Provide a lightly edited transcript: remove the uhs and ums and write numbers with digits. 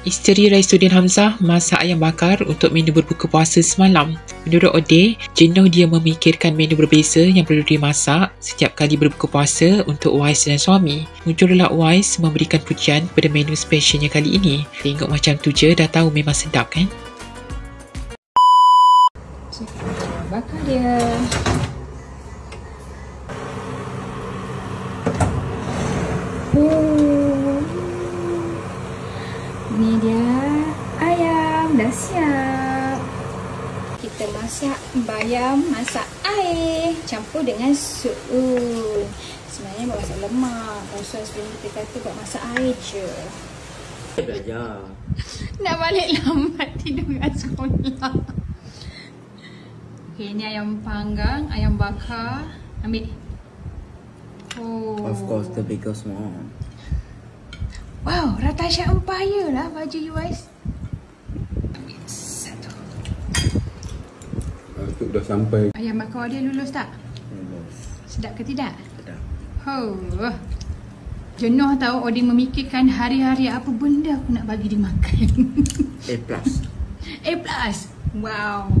Isteri Raisuddin Hamzah masak ayam bakar untuk menu berbuka puasa semalam. Menurut Ode, jenuh dia memikirkan menu berbeza yang perlu dimasak setiap kali berbuka puasa untuk Wais dan suami. Muncullah Wais memberikan pujian pada menu spesialnya kali ini. Tengok macam tu je dah tahu memang sedap kan? Bakar dia. Ni dia ayam dah siap. Kita masak bayam, masak air, campur dengan sup. Sebenarnya buat masak lemak. Kalau sebelum kita kata buat masak air je. Belajar. Nak balik lambat tidur kat sekolah. Okay, ni ayam panggang, ayam bakar. Ambil. Oh. Of course, the biggest one. Wow, Ratasha Empire lah baju you guys. Ambil satu. Itu dah sampai. Ayam bakar dia lulus tak? Lulus. Sedap ke tidak? Sedap. Oh. Jenuh tahu Odin memikirkan hari-hari apa benda aku nak bagi dia makan. A+. A+. Wow.